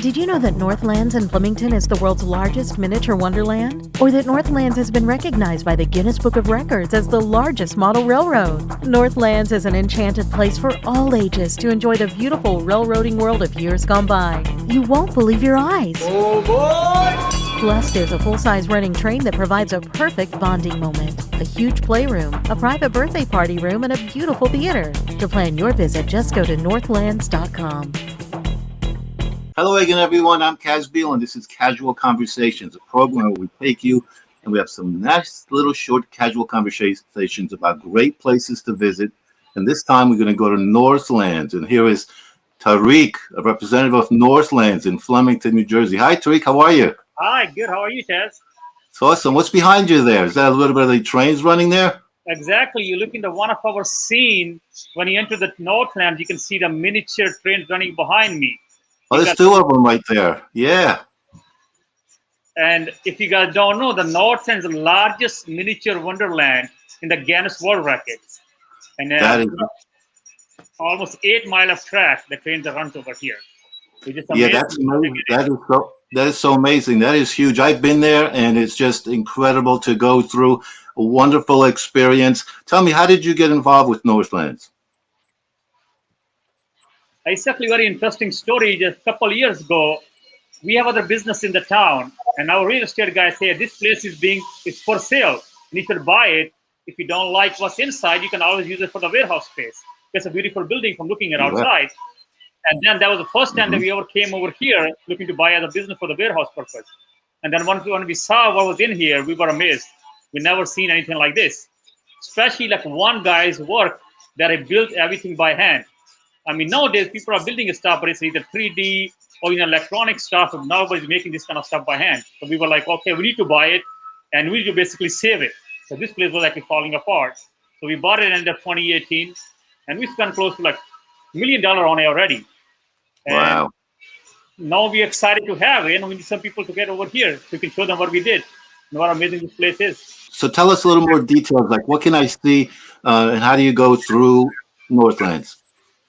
Did you know that Northlandz in Flemington is the world's largest miniature wonderland? Or that Northlandz has been recognized by the Guinness Book of Records as the largest model railroad? Northlandz is an enchanted place for all ages to enjoy the beautiful railroading world of years gone by. You won't believe your eyes. Oh boy! Plus, there's a full-size running train that provides a perfect bonding moment, a huge playroom, a private birthday party room, and a beautiful theater. To plan your visit, just go to northlandz.com. Hello again, everyone. I'm CAZTV, and this is Casual Conversations, a program where we take you and we have some nice little short casual conversations about great places to visit. And this time we're going to go to Northlandz. And here is Tariq, a representative of Northlandz in Flemington, New Jersey. Hi, Tariq. How are you? Hi, good. How are you, Taz? It's awesome. What's behind you there? Is that a little bit of the trains running there? Exactly. You look into one of our scene. When you enter the Northlandz, you can see the miniature trains running behind me. Oh, there's two of them right there. Yeah. And if you guys don't know, the Northlandz is the largest miniature wonderland in the Guinness World Records. And That is, almost 8 miles of track the trains that runs over here. yeah, that's amazing. That is so amazing. That is huge. I've been there, and it's just incredible to go through. A wonderful experience. Tell me, how did you get involved with Northlandz? It's actually a very interesting story. Just a couple of years ago, we have other business in the town, and our real estate guy said this place is for sale, and you should buy it. If you don't like what's inside, you can always use it for the warehouse space. It's a beautiful building from looking at outside. And then that was the first time that we ever came over here looking to buy as a business for the warehouse purpose. And then when we saw what was in here, we were amazed. We never seen anything like this, especially like one guy's work that he built everything by hand. I mean, nowadays people are building stuff, but it's either 3D or electronic stuff. And nobody's making this kind of stuff by hand. So we were like, okay, we need to buy it, and we need to basically save it. So this place was actually falling apart. So we bought it in the end of 2018, and we spent close to like $1 million on it already. And wow. Now we're excited to have it, and we need some people to get over here so we can show them what we did and what amazing this place is. So tell us a little more details, like what can I see, and how do you go through Northlandz?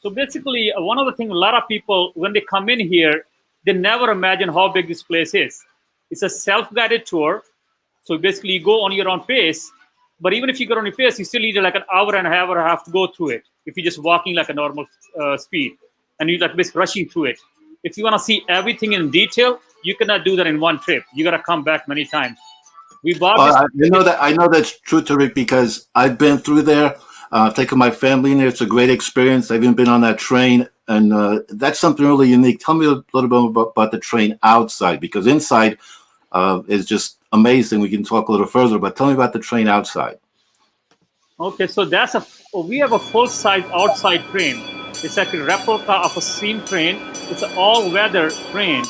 So basically, one of the things a lot of people, when they come in here, they never imagine how big this place is. It's a self-guided tour. So basically, you go on your own pace. But even if you go on your pace, you still need like an hour and a half to go through it. If you're just walking like a normal speed, and you're like basically rushing through it. If you want to see everything in detail, you cannot do that in one trip. You got to come back many times. We bought I know that's true, Tariq, because I've been through there. I've taken my family in there. It's a great experience. I've even been on that train, and that's something really unique. Tell me a little bit about the train outside, because inside is just amazing. We can talk a little further, but tell me about the train outside. Okay, so we have a full-size outside train. It's like a replica of a steam train. It's an all-weather train.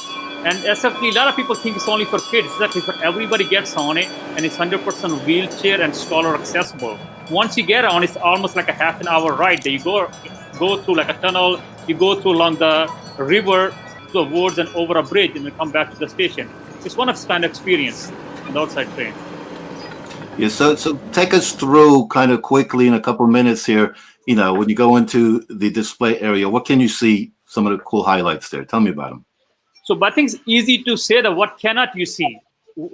And actually, a lot of people think it's only for kids. It's actually for everybody gets on it, and it's 100% wheelchair and stroller accessible. Once you get on, it's almost like a half an hour ride. You go through like a tunnel, you go through along the river, to the woods, and over a bridge, and then come back to the station. It's one of its kind of experience on the outside train. Yeah, so take us through kind of quickly in a couple of minutes here. You know, when you go into the display area, what can you see? Some of the cool highlights there. Tell me about them. So, but I think it's easy to say that what cannot you see?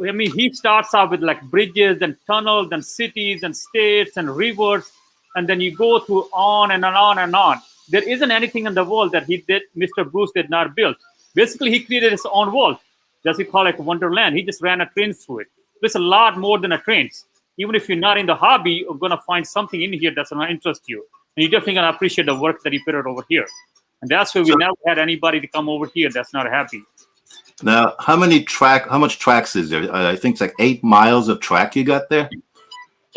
I mean, he starts out with like bridges and tunnels and cities and states and rivers, and then you go through on and on and on. There isn't anything in the world that Mr. Bruce did not build. Basically, he created his own world. That's what we call like Wonderland. He just ran a train through it. There's a lot more than a train. Even if you're not in the hobby, you're going to find something in here that's going to interest you. And you're definitely going to appreciate the work that he put out over here. And that's why we never had anybody to come over here that's not happy. Now, how much tracks is there? I think it's like 8 miles of track you got there.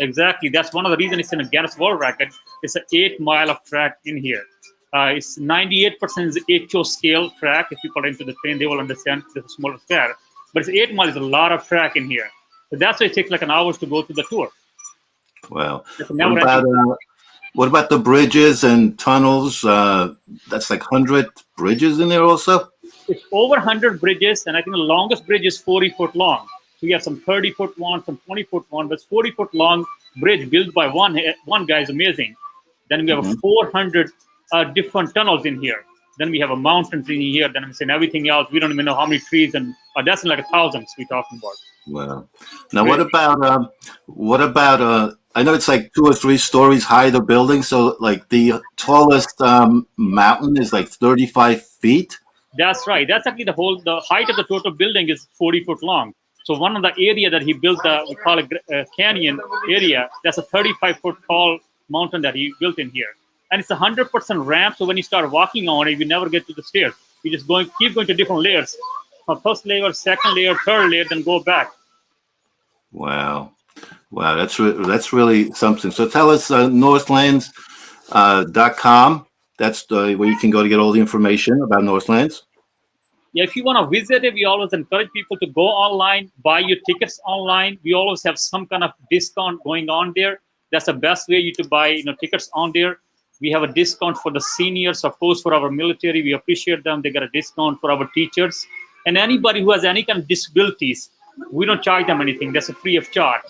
Exactly. That's one of the reasons it's in a Guinness World Record. It's an 8 mile of track in here. It's 98% is HO scale track. If people are into the train, they will understand the smaller scale. But it's 8 miles is a lot of track in here. So that's why it takes like an hour to go through the tour. Wow. What about the bridges and tunnels? That's like 100 bridges in there also? It's over 100 bridges, and I think the longest bridge is 40 foot long. So we have some 30-foot one, some 20-foot one, but it's 40-foot long bridge built by one guy is amazing. Then we have 400 different tunnels in here. Then we have a mountains in here. Then I'm saying everything else. We don't even know how many trees, and that's like thousands we're talking about. Wow. Now, what about I know it's like 2 or 3 stories high, the building. So like the tallest mountain is like 35 feet. That's right. That's actually the height of the total building is 40 foot long. So one of the area that he built, we call it canyon area, that's a 35-foot tall mountain that he built in here. And it's a 100% ramp. So when you start walking on it, you never get to the stairs. You just keep going to different layers. First layer, second layer, third layer, then go back. Wow. Wow. That's really something. So tell us, Northlandz.com. That's where you can go to get all the information about Northlandz. Yeah, if you want to visit it, we always encourage people to go online, buy your tickets online. We always have some kind of discount going on there. That's the best way to buy tickets on there. We have a discount for the seniors, of course, for our military. We appreciate them. They get a discount for our teachers. And anybody who has any kind of disabilities, we don't charge them anything. That's free of charge.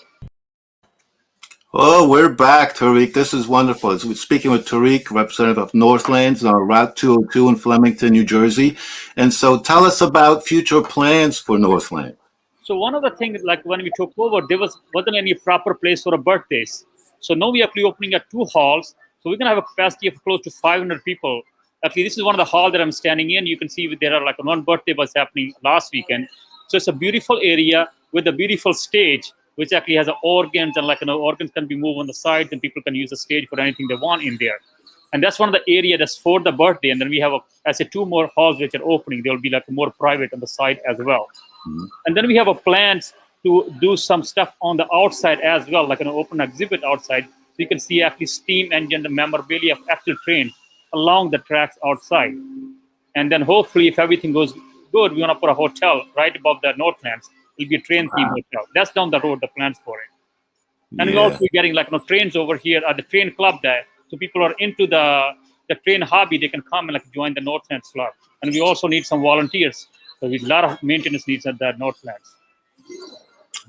Oh, we're back, Tariq. This is wonderful. We're speaking with Tariq, representative of Northlandz on Route 202 in Flemington, New Jersey. And so tell us about future plans for Northlandz. So one of the things, like when we took over, there wasn't any proper place for birthdays. So now we are actually opening at 2 halls. So we're going to have a capacity of close to 500 people. Actually, this is one of the halls that I'm standing in. You can see there are like one birthday was happening last weekend. So it's a beautiful area with a beautiful stage, which actually has organs, and organs can be moved on the sides, and people can use the stage for anything they want in there. And that's one of the areas that's for the birthday. And then we have, 2 more halls which are opening. There will be like more private on the side as well. Mm-hmm. And then we have a plans to do some stuff on the outside as well, like an open exhibit outside. So you can see actually steam engine, the memorabilia of actual trains along the tracks outside. And then hopefully, if everything goes good, we want to put a hotel right above the Northlandz. It'll be a train-themed hotel. That's down the road, the plans for it. And we're also getting trains over here at the train club there. So people are into the train hobby, they can come and join the Northlandz club. And we also need some volunteers. So we have a lot of maintenance needs at the Northlandz.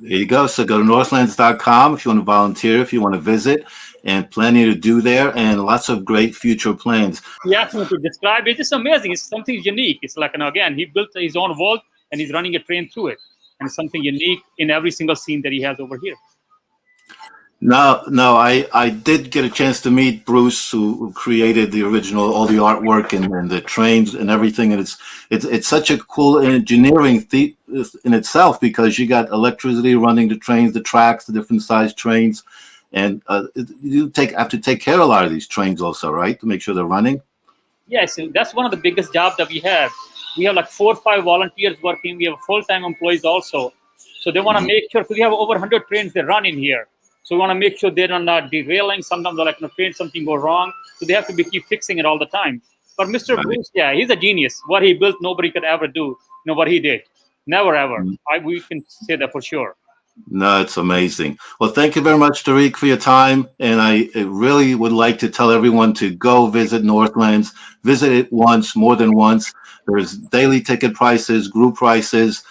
There you go. So go to Northlandz.com if you want to volunteer, if you want to visit, and plenty to do there, and lots of great future plans. Yeah, to describe it, it's amazing. It's something unique. It's again, he built his own world and he's running a train through it. And it's something unique in every single scene that he has over here. No, I did get a chance to meet Bruce, who created the original, all the artwork and the trains and everything. And it's such a cool engineering in itself, because you got electricity running the trains, the tracks, the different size trains. And you have to take care of a lot of these trains also, right? To make sure they're running. Yes, that's one of the biggest jobs that we have. We have 4 or 5 volunteers working. We have full-time employees also. So they want to make sure, because we have over 100 trains that run in here. So we want to make sure they're not derailing. Sometimes they're train, something go wrong. So they have to keep fixing it all the time. But Mr. Bruce, he's a genius. What he built, nobody could ever do. What he did. Never, ever. We can say that for sure. No, it's amazing. Well, thank you very much, Tariq, for your time. And I really would like to tell everyone to go visit Northlandz. Visit it once, more than once. There's daily ticket prices, group prices,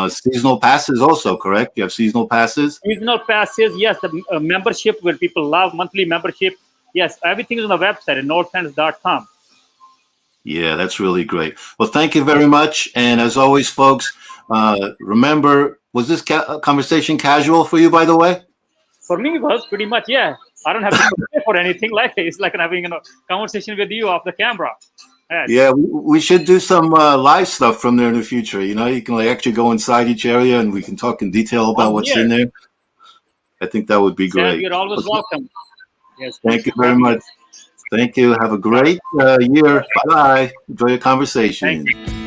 seasonal passes also, correct? You have seasonal passes? Seasonal passes, yes. The membership where people love, monthly membership. Yes, everything is on the website at Northlandz.com. Yeah, that's really great. Well, thank you very much. And as always, folks, remember, was this conversation casual for you, by the way? For me, it was pretty much, yeah. I don't have to prepare for anything like it. It's like having a conversation with you off the camera. Yeah, we should do some live stuff from there in the future. You can actually go inside each area and we can talk in detail about what's in there. I think that would be great. You're always welcome. Yes. Thank you very much. Thank you. Have a great year. Bye-bye. Enjoy your conversation. Thank you.